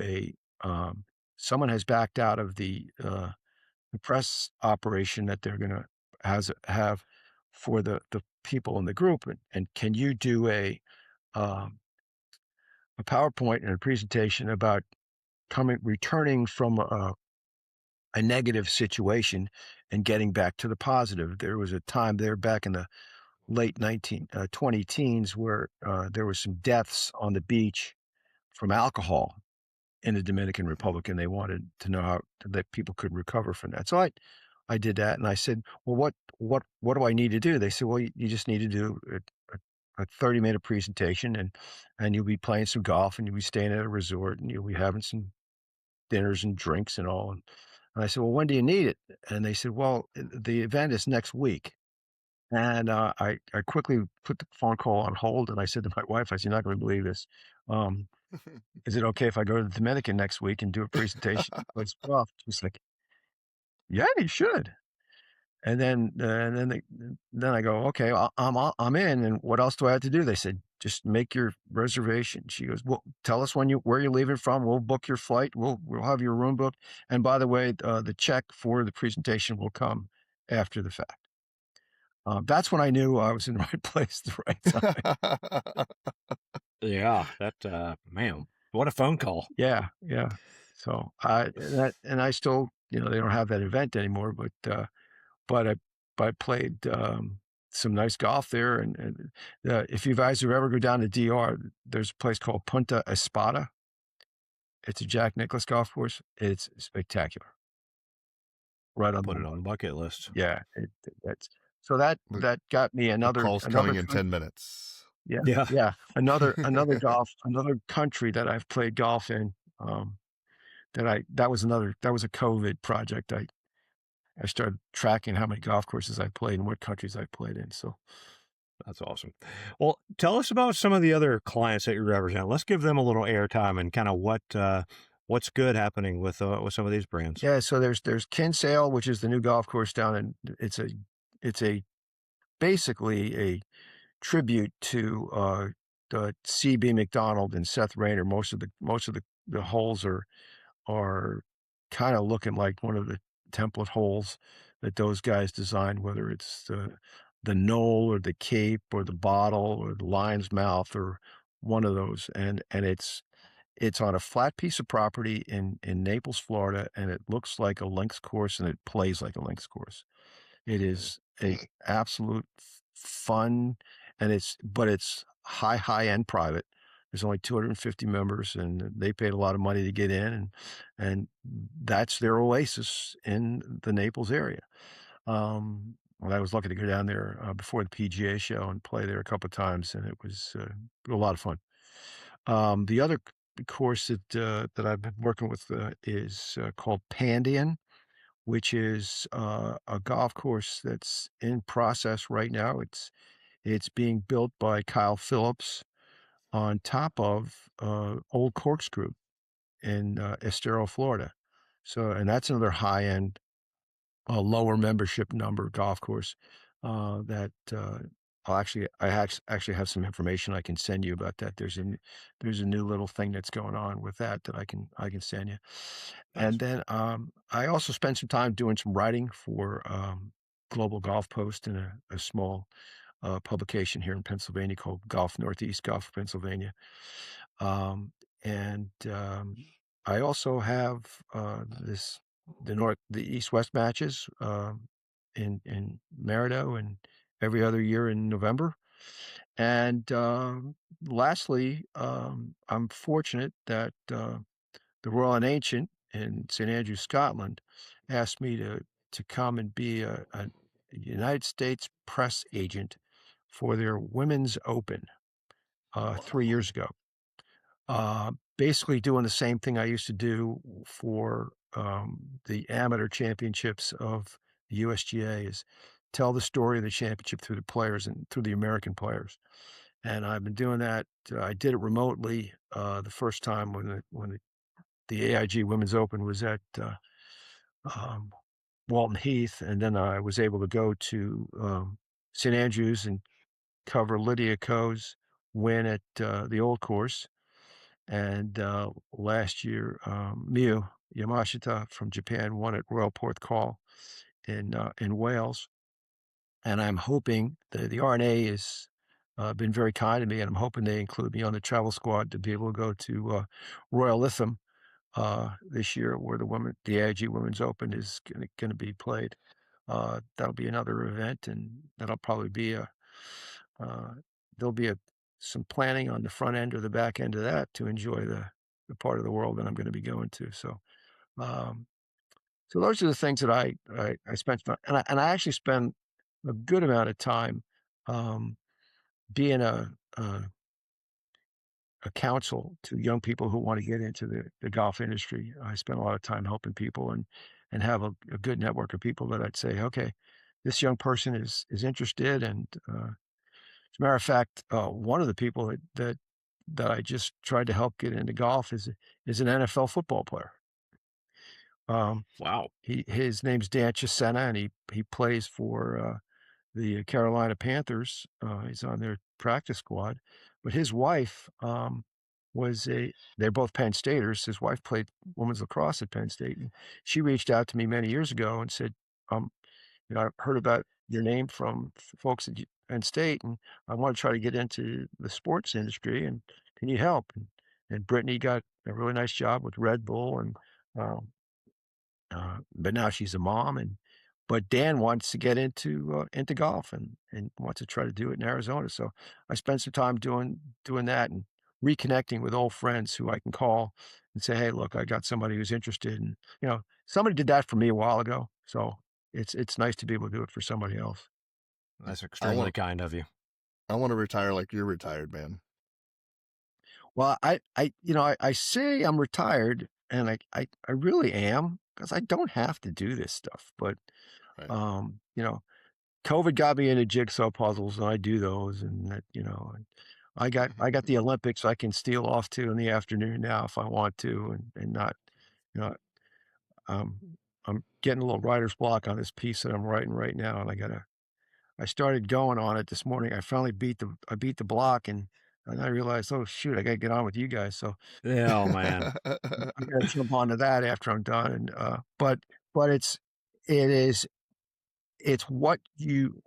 someone has backed out of the press operation that they're going to have for the people in the group. And can you do um, a PowerPoint and a presentation about returning from a negative situation and getting back to the positive? There was a time there back in the late 20 teens where there was some deaths on the beach from alcohol in the Dominican Republic, and they wanted to know how that people could recover from that. So I did that, and I said, well, what do I need to do? They said, well, you just need to do a 30-minute presentation, and you'll be playing some golf, and you'll be staying at a resort, and you'll be having some dinners and drinks and all. And I said, well, when do you need it? And they said, well, the event is next week. And I quickly put the phone call on hold, and I said to my wife, I said, you're not going to believe this. Um, is it okay if I go to the Dominican next week and do a presentation? It's well, she's like, yeah, you should. And then I go, okay, I'm in. And what else do I have to do? They said, just make your reservation. She goes, well, tell us where you're leaving from. We'll book your flight. We'll have your room booked. And by the way, the check for the presentation will come after the fact. That's when I knew I was in the right place at the right time. Yeah, that man, what a phone call. Yeah, yeah. So I still, they don't have that event anymore, but I played some nice golf there, and if you guys ever go down to DR, there's a place called Punta Espada. It's a Jack Nicklaus golf course. It's spectacular, right on the Put it on water. the bucket list. Yeah, that's so that the, that got me the call's coming in 10 minutes. yeah, Yeah, yeah, another country that I've played golf in. That was a COVID project. I started tracking how many golf courses I played and what countries I played in. So that's awesome. Well, tell us about some of the other clients that you represent. Let's give them a little airtime and kind of what's good happening with some of these brands. yeah, so there's Kinsale, which is the new golf course down in it's a basically a tribute to CB McDonald and Seth Rayner. Most of the holes are kind of looking like one of the template holes that those guys designed, whether it's the knoll or the cape or the bottle or the lion's mouth or one of those. And it's on a flat piece of property in Naples, Florida, and it looks like a links course and it plays like a links course. It is a absolute fun, and it's high end private. There's only 250 members, and they paid a lot of money to get in, and that's their oasis in the Naples area. Well, I was lucky to go down there, before the PGA show and play there a couple of times, and it was, a lot of fun. The other course that I've been working with, is, called Pandian, which is, a golf course that's in process right now. It's being built by Kyle Phillips on top of, Old Corkscrew in, Estero, Florida. So and that's another high-end, lower membership number golf course, that, I actually have some information I can send you about that. There's a new little thing that's going on with that that I can send you. And Nice. then, I also spent some time doing some writing for, Global Golf Post in a small, publication here in Pennsylvania called Golf Northeast Golf Pennsylvania. Um, and, I also have, the East-West matches, in Maridoe and every other year in November. And, lastly, I'm fortunate that, the Royal and Ancient in St. Andrews, Scotland, asked me to come and be a United States press agent for their Women's Open, 3 Wow. years ago. Basically doing the same thing I used to do for, the amateur championships of the USGA is tell the story of the championship through the players and through the American players. And I've been doing that. I did it remotely, the first time when the AIG Women's Open was at, um, Walton Heath, and then I was able to go to, St. Andrews and cover Lydia Ko's win at, the Old Course. And, last year, Miyu Yamashita from Japan won at Royal Porthcawl in Wales, and I'm hoping the R&A has, been very kind to me, and I'm hoping they include me on the travel squad to be able to go to, Royal Lytham, this year where the AIG Women's Open is gonna be played. That'll be another event, and that'll probably be uh, there'll be some planning on the front end or the back end of that to enjoy the part of the world that I'm gonna be going to. Um, so those are the things that I spent and I actually spend a good amount of time, um, being a counsel to young people who wanna get into the golf industry. I spend a lot of time helping people and have a good network of people that I'd say, "Okay, this young person is interested," and, as a matter of fact, one of the people that I just tried to help get into golf is an NFL football player. Um, Wow. his name's Dan Chisena, and he plays for, the Carolina Panthers. He's on their practice squad, but his wife, was a they're both Penn Staters. His wife played women's lacrosse at Penn State, and she reached out to me many years ago and said, um, "I heard about your name from folks at Penn State, and I wanna try to get into the sports industry, and can you help?" And Brittany got a really nice job with Red Bull, and, um but now she's a mom, and but Dan wants to get into golf and wants to try to do it in Arizona. So I spent some time doing that and reconnecting with old friends who I can call and say, "Hey, look, I got somebody who's interested." And somebody did that for me a while ago, so it's nice to be able to do it for somebody else. That's I extremely want kind of you. I want to retire like you're retired, man. Well, I say I'm retired, and I really am because I don't have to do this stuff, but Right. um, you know, COVID got me into jigsaw puzzles, and I do those, and and I got the Olympics I can steal off to in the afternoon now if I want to, and not, you know, I'm getting a little writer's block on this piece that I'm writing right now, and I started going on it this morning. I finally beat the block, and I realized, oh shoot, I got to get on with you guys. So Yeah, oh man. I got to jump onto that after I'm done. And but it is it's what you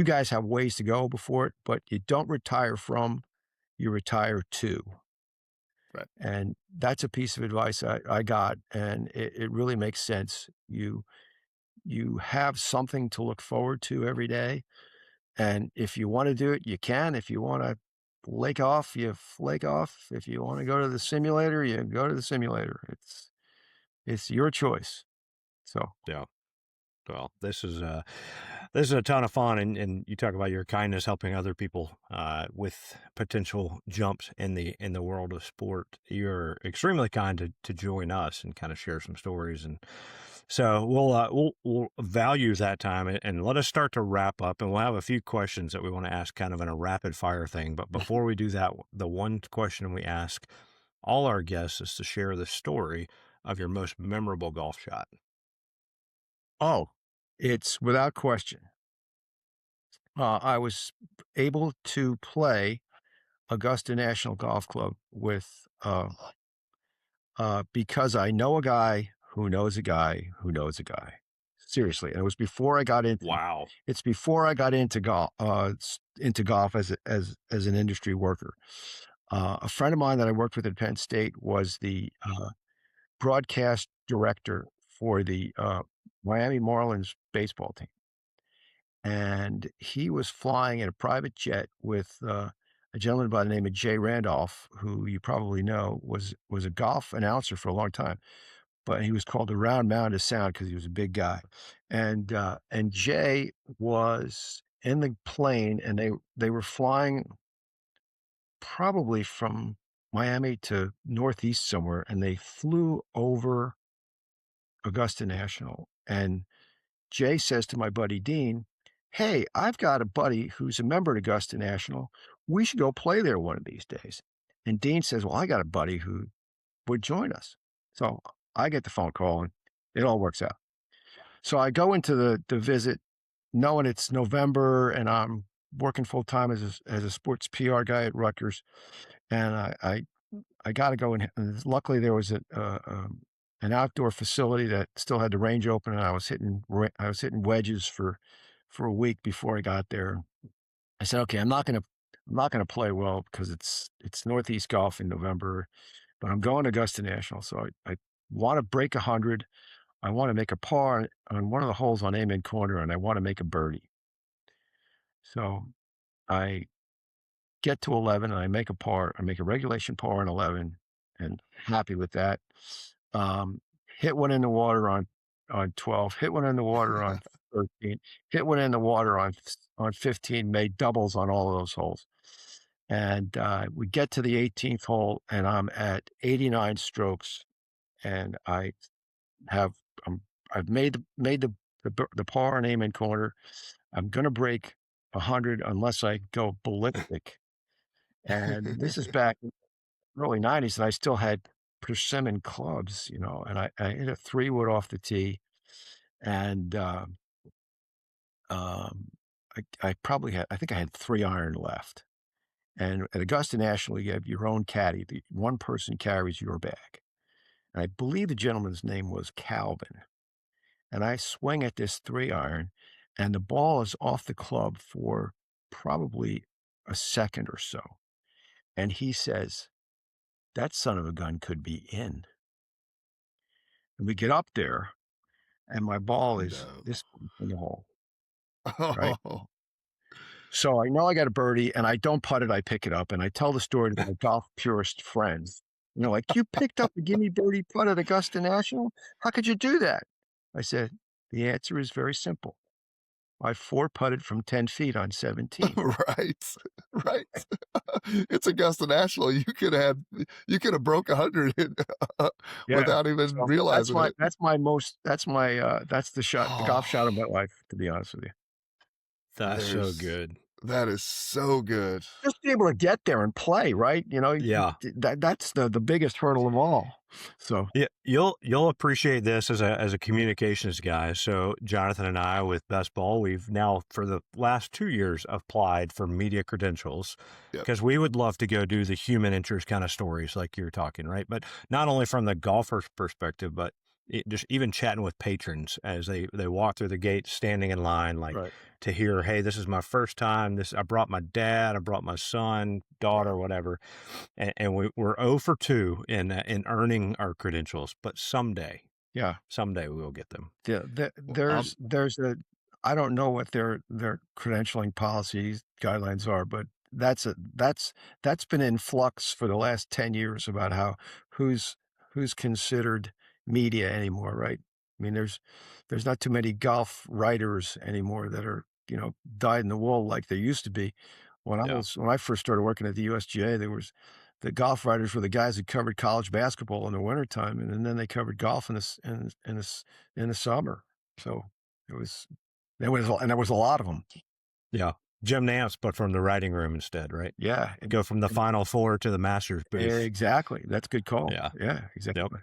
guys have ways to go before it, but you don't retire from, you retire to. Right. And that's a piece of advice I got, and it really makes sense. You have something to look forward to every day, and if you want to do it, you can. If you want to flake off, you flake off. If you want to go to the simulator, you go to the simulator. It's your choice. So Yeah. Well, this is This is a ton of fun, and you talk about your kindness helping other people with potential jumps in the world of sport. You're extremely kind to join us and kind of share some stories, and so we'll value that time and let us start to wrap up. And we'll have a few questions that we want to ask, kind of in a rapid fire thing. But before we do that, the one question we ask all our guests is to share the story of your most memorable golf shot. Oh, it's without question. I was able to play Augusta National Golf Club with because I know a guy who knows a guy who knows a guy. Seriously, and it was before I got into. Wow. It's before I got into golf as an industry worker. A friend of mine that I worked with at Penn State was the broadcast director for the Miami Marlins baseball team. And he was flying in a private jet with a gentleman by the name of Jay Randolph, who you probably know was a golf announcer for a long time, but he was called the Round Mound of Sound because he was a big guy. And Jay was in the plane, and they were flying probably from Miami to Northeast somewhere, and they flew over Augusta National. And Jay says to my buddy Dean, "Hey, I've got a buddy who's a member at Augusta National. We should go play there one of these days." And Dean says, "Well, I got a buddy who would join us." So I get the phone call and it all works out. So I go into the visit knowing it's November and I'm working full time as a sports PR guy at Rutgers. And I got to go in. And luckily, there was an outdoor facility that still had the range open, and I was hitting wedges for a week before I got there. I said, "Okay, I'm not gonna play well because it's Northeast golf in November, but I'm going to Augusta National, so I want to break 100. I want to make a par on one of the holes on Amen Corner, and I want to make a birdie." So I get to 11 and I make a par. I make a regulation par on 11 and happy with that. Um, hit one in the water on 12, hit one in the water on 13, hit one in the water on 15, made doubles on all of those holes. And we get to the 18th hole and I'm at 89 strokes and have I'm I've made the par on Amen Corner. I'm gonna break 100 unless I go ballistic. And this is back in the early '90s, and I still had persimmon clubs, and I hit a 3-wood off the tee, and, um, I probably had I think I had 3 iron left. And at Augusta National, you have your own caddy. The one person carries your bag. And I believe the gentleman's name was Calvin. And I swing at this 3 iron, and the ball is off the club for probably a second or so. And he says, "That son of a gun could be in." And we get up there, and my ball is No. this in the hole, right? Oh, So I know I got a birdie, and I don't putt it, I pick it up, and I tell the story to my golf purist friends. Like, "You picked up a gimme birdie putt at Augusta National? How could you do that?" I said, "The answer is very simple. I 4 putted from 10 feet on 17." right, right. It's Augusta National. You could have broke 100 Yeah. without even So realizing it. that's the golf shot of my Oh, life, to be honest with you. That's so there's good. that is so good. Just be able to get there and play, right? Yeah. That's the biggest hurdle of all. So, Yeah, you'll appreciate this as a communications guy. So Jonathan and I with Best Ball, we've now for the last 2 years applied for media credentials Yep, because we would love to go do the human interest kind of stories like you're talking, right? But not only from the golfer's perspective, but just even chatting with patrons as they walk through the gate, standing in line, like right. to hear, "Hey, this is my first time. This I brought my dad, I brought my son, right. daughter, whatever." And we're 0 for 2 in earning our credentials, but Yeah. someday we will get them. Well, There's a I don't know what their credentialing policies guidelines are, but that's been in flux for the last 10 years about how who's considered media anymore, right? I mean, there's not too many golf writers anymore that are, dyed in the wool like there used to be. Yeah. When I first started working at the USGA, there was the golf writers were the guys that covered college basketball in the wintertime, and then they covered golf in the summer. So it was there was a lot of them. Yeah. Jim Nance, but from the writing room instead, right? Yeah, Go from the and Final Four to the Masters booth. exactly. That's a good call. Yeah. Yeah, Yep. exactly.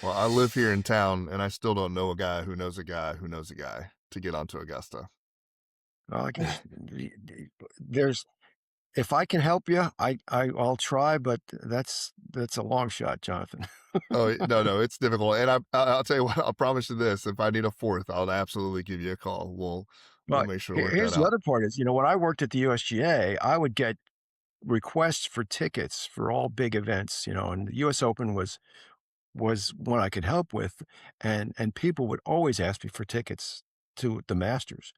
Well, I live here in town, and I still don't know a guy who knows a guy who knows a guy to get onto Augusta. Well, I guess there's if I can help you, I'll try, but that's a long shot, Jonathan. Oh no, no, it's difficult, and I'll tell you what. I'll promise you this: if I need a fourth, I'll absolutely give you a call. We'll But make sure to work here's that the out. other part is, when I worked at the USGA, I would get requests for tickets for all big events, and the US Open was one I could help with, and people would always ask me for tickets to the Masters.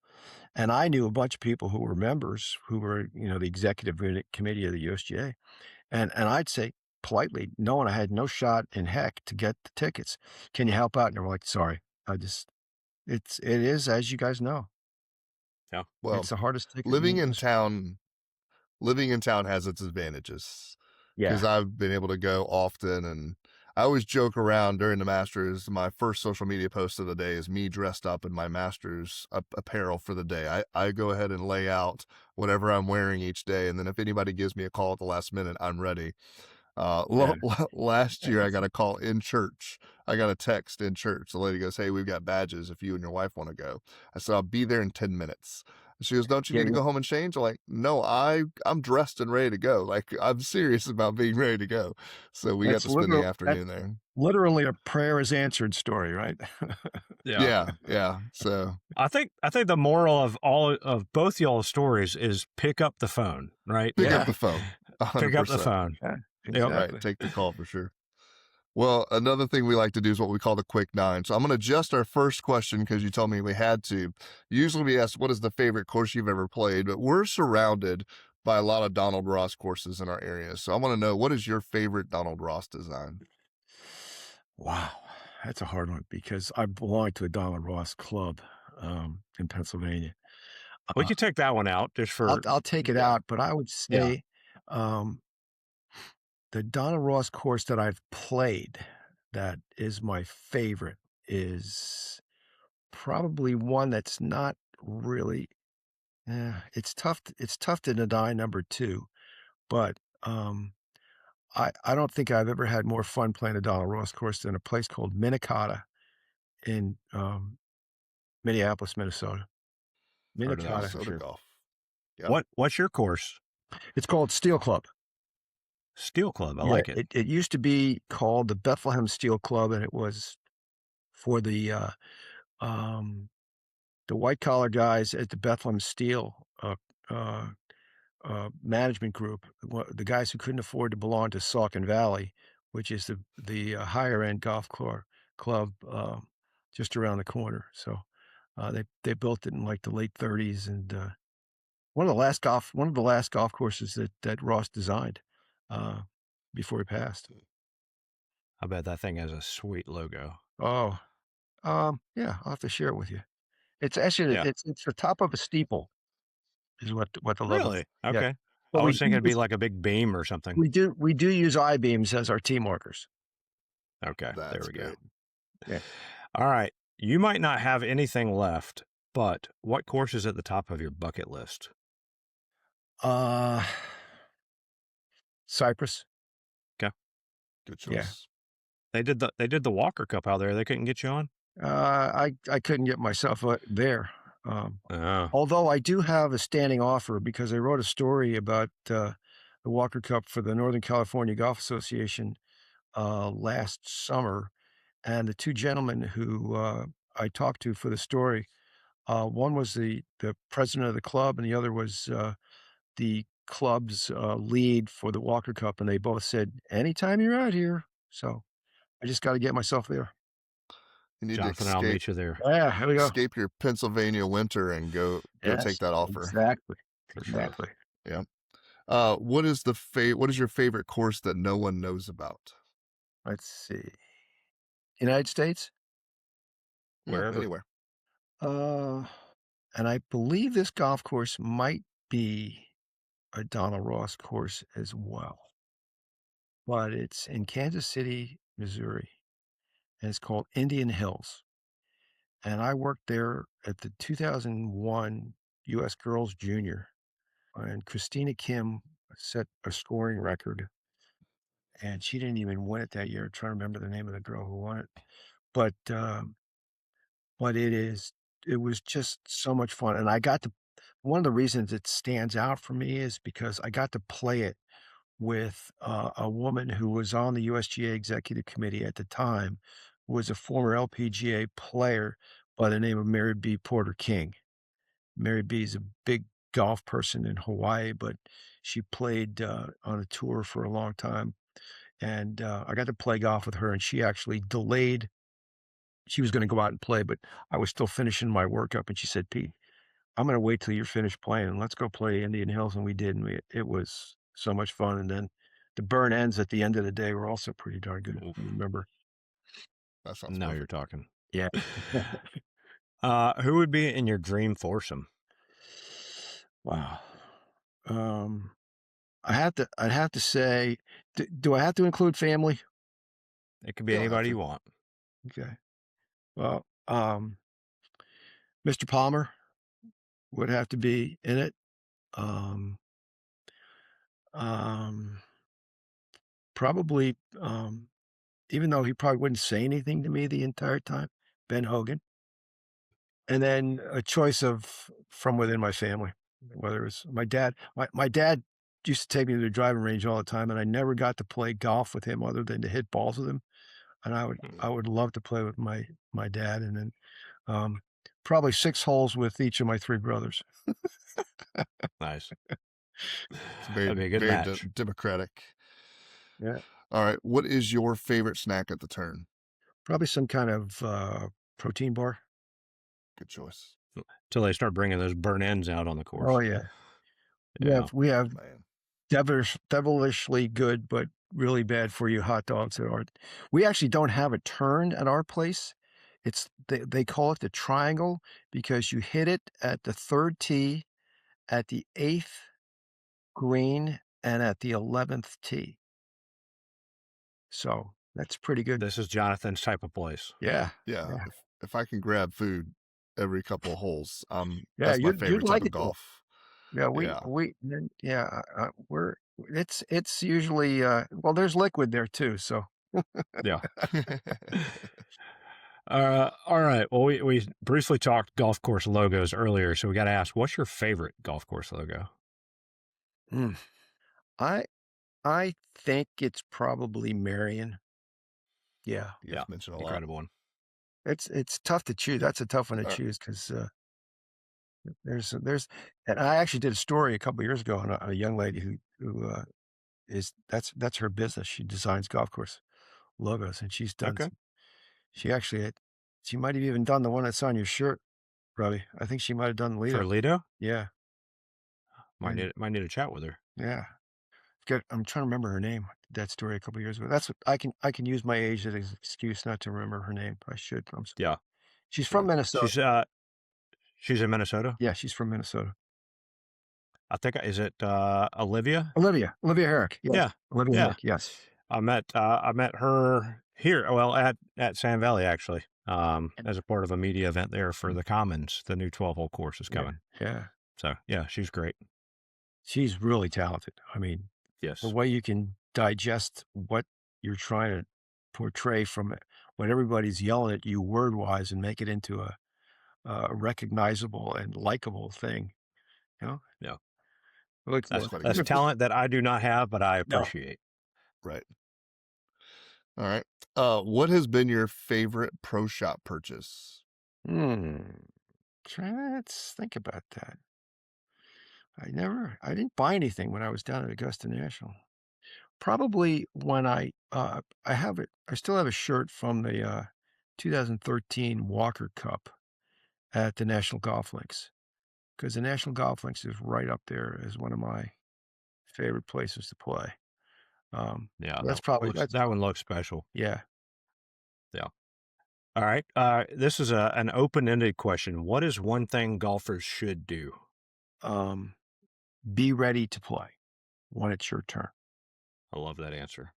And I knew a bunch of people who were members who were, the executive committee of the USGA. And I'd say politely, knowing I had no shot in heck to get the tickets, "Can you help out?" And they're like, "Sorry, I just it is as you guys know, Yeah. it's Well, the hardest ticket in the living in industry." town, living in town has its advantages because Yeah, I've been able to go often, and I always joke around during the Masters. My first social media post of the day is me dressed up in my Masters apparel for the day. I go ahead and lay out whatever I'm wearing each day, and then if anybody gives me a call at the last minute, I'm ready. yeah, Last year I that's got a call in church. I got a text in church. The lady goes, "Hey, we've got badges if you and your wife want to go." I said, "I'll be there in 10 minutes." She goes, "Don't you yeah, need to go home and change?" I'm like, "No, I'm dressed and ready to go. Like I'm serious about being ready to go." So we got to spend the that's afternoon there. literally a prayer is answered story, right? Yeah. Yeah, yeah. So I think the moral of all of both y'all's stories is pick up the phone, right? pick up Yeah, the phone. Pick up the 100%. phone. yeah, Yep. Right. exactly. Take the call for sure. Well, another thing we like to do is what we call the quick nine. So I'm going to adjust our first question because you told me we had to. Usually we ask, what is the favorite course you've ever played? But we're surrounded by a lot of Donald Ross courses in our area. So I want to know, what is your favorite Donald Ross design? Wow, that's a hard one because I belong to a Donald Ross club, in Pennsylvania. We Uh, could take that one out just I'll for I'll take it Yeah. out, but I would yeah. say, um, the Donald Ross course that I've played that is my favorite is probably one that's not really it's tough to deny number 2, but, I don't think I've ever had more fun playing a Donald Ross course than a place called Minnetonka in, Minneapolis, Minnesota. Heard of that one Minnetonka. for Minnesota sure. golf. Yeah. What's your course? It's called Steel Club. Steel Club. I Yeah, like it. it used to be called the Bethlehem Steel Club, and it was for um, the white collar guys at the Bethlehem Steel, uh, management group, the guys who couldn't afford to belong to Saucon Valley, which is the higher end club, just around the corner. So, they built it in, like, the late '30s, and, one of the last golf courses that Ross designed, uh, before he passed. I bet that thing has a sweet logo. Oh, yeah, I'll have to share it with you. It's actually Yeah. it's the top of a steeple is what the logo. Really? Yeah. Okay. But I we was do thinking it'd be use like a big beam or something. we do use I-beams as our T markers. Okay. There That's we go. great. Yeah. All right. You might not have anything left, but what course is at the top of your bucket list? Uh, Cyprus. Okay. Good Yeah. choice. They did the Walker Cup out there. They couldn't get you on? I couldn't get myself, there. Um, Oh, Although I do have a standing offer because I wrote a story about, the Walker Cup for the Northern California Golf Association, last summer, and the 2 gentlemen who, I talked to for the story, one was the president of the club, and the other was, the club's, lead for the Walker Cup, and they both said, "Anytime you're out here." So, I just gotta get myself there. You need to Jonathan, I'll meet you there. Yeah, here we go. escape your Pennsylvania winter and go take Yes, that offer exactly, For sure. exactly. Yeah. What is your favorite course that no one knows about? Let's see. United States? Yeah, wherever. anywhere. Uh, and I believe this golf course might be a Donald Ross course as well, but it's in Kansas City, Missouri, and it's called Indian Hills. And I worked there at the 2001 US Girls Junior, and Christina Kim set a scoring record, and she didn't even win it that year. I'm trying to remember the name of the girl who won it. But, but it was just so much fun, and I got to one of the reasons it stands out for me is because I got to play it with, a woman who was on the USGA executive committee at the time, who was a former LPGA player by the name of Mary B. Porter King. Mary B. is a big golf person in Hawaii, but she played, on a tour for a long time, and, I got to play golf with her, and she actually delayed she was gonna go out and play, but I was still finishing my workup, and she said, "Pete, I'm gonna wait till you're finished playing, and let's go play Indian Hills," and we did, and it was so much fun, and then the burn ends at the end of the day were also pretty darn good, if I Oof. remember. That sounds Now you're perfect. talking. Yeah. Who would be in your dream foursome? Wow. Um, I'd have to say do I have to include family? It could be You don't have anybody to. you want. Okay. Well, Mr. Palmer would have to be in it. Um, um, probably, even though he probably wouldn't say anything to me the entire time, Ben Hogan. And then a choice of from within my family, whether it's my dad. My dad used to take me to the driving range all the time, and I never got to play golf with him other than to hit balls with him, and Mm, I would love to play with my dad, and then, um, probably 6 holes with each of my 3 brothers. nice. It's very, That'd be a good very match. democratic. Yeah, All right. What is your favorite snack at the turn? probably some kind of, protein bar. Good choice. Till they start bringing those burn ends out on the Oh, course. yeah. Yeah. We have Oh, man. devilishly good, but really bad for you hot dogs that aren't we actually don't have a turn at our place. They call it the triangle because you hit it at the 3rd tee, at the 8th green, and at the 11th tee. So, that's pretty good. This is Jonathan's type of place. Yeah, Yeah. yeah, If I can grab food every couple of holes, yeah, that's my you'd favorite type like of it too. golf. Yeah, Yeah. we're it's usually, well, there's liquid there too, so Yeah. All right. Well, we briefly talked golf course logos earlier, so we got to ask, what's your favorite golf course logo? Mm. I I think it's probably Marion. Yeah. Yeah, Yes, mentioned a lot. incredible one. It's tough to choose. That's a tough one to All right. choose 'cause, there's and I actually did a story a couple years ago on a young lady who, is that's her business. She designs golf course logos, and she's done Okay. some she actually had she might have even done the one that's on your shirt, Robbie. I think she might have done For Lido. Lido, Yeah, and might need to chat with her. yeah. Good I'm trying to remember her name. I did that story a couple years ago. That's what I can use my age as an excuse not to remember her name. I should. Yeah. She's from Yeah. Minnesota. She's in Minnesota. Yeah, she's from Minnesota. I think is it Olivia? Olivia Herrick, yes. Yeah. Olivia Yeah. Herrick, yes. I met her here, well, at Sand Valley actually, And as a part of a media event there for mm, the Commons. The new 12-hole course is yeah, coming. yeah. So, yeah, she's great. She's really talented. I mean, the Yes. way you can digest what you're trying to portray from it, what everybody's yelling at you word-wise and make it into a recognizable and likable thing, you know? Yeah. Like, It's well, quite a That's even if gift. it's talent that I do not have, but I no. appreciate. Right. All right. What has been your favorite pro shop purchase? Hmm. Let's think about that. I didn't buy anything when I was down at Augusta National. Probably when I have it I still have a shirt from the, 2013 Walker Cup at the National Golf Links, because the National Golf Links is right up there as one of my favorite places to play. Yeah, That's probably that one looks special. yeah. Yeah. All right. This is an open-ended question. What is one thing golfers should do? Um, be ready to play when it's your turn. I love that answer.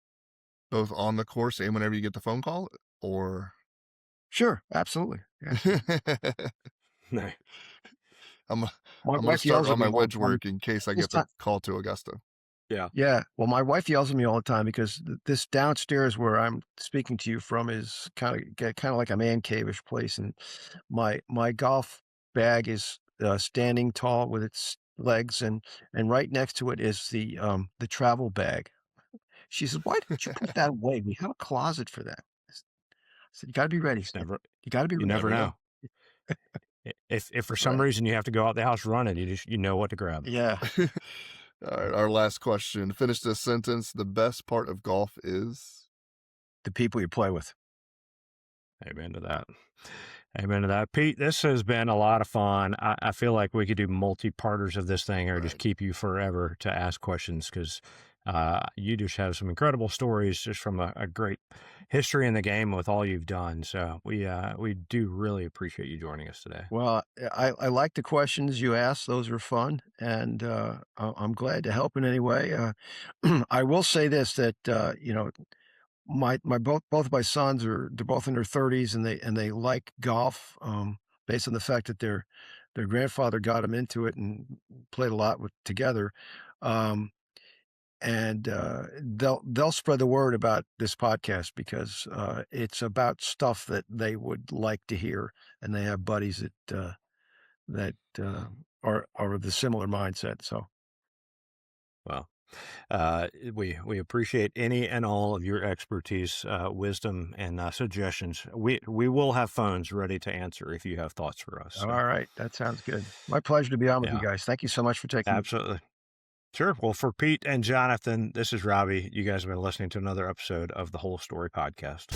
Both on the course and whenever you get the phone call, or Sure, absolutely. Yeah. No. I'm My I'm gonna wife start yells at on me my all wedge the time. work in case I This get the time call to Augusta. Yeah. Yeah, well, my wife yells at me all the time because this downstairs where I'm speaking to you from is kinda like a man cave-ish place, and my golf bag is, standing tall with its legs, and right next to it is the travel bag. She says, "Why didn't you put that away? We have a closet for that." I said, "You gotta be ready, Just son. never. You gotta be You You ready." never never know. know. If for some Right. reason you have to go out the house running, you know what to grab. Yeah, All right, our last question. Finish this sentence. The best part of golf is. the people you play with. Amen to that. Amen to that. Pete, this has been a lot of fun. I feel like we could do multi-parters of this thing or just Right. keep you forever to ask questions because you just have some incredible stories just from a great history in the game with all you've done. So we do really appreciate you joining us today. Well, I like the questions you asked, those are fun, and, I'm glad to help in any way, I will say this, that, my both of my sons they're both in their 30s, and they like golf, based on the fact that their grandfather got them into it and played a lot with together, um, and, they'll spread the word about this podcast because, it's about stuff that they would like to hear, and they have buddies that, are of the similar mindset, so Well, we appreciate any and all of your expertise, wisdom, and suggestions. We will have phones ready to answer if you have thoughts for us. So, alright, that sounds good. My pleasure to be on with you yeah, guys. Thank you so much for taking the absolutely. Sure. Well, for Pete and Jonathan, this is Robbie. You guys have been listening to another episode of the Whole Story Podcast.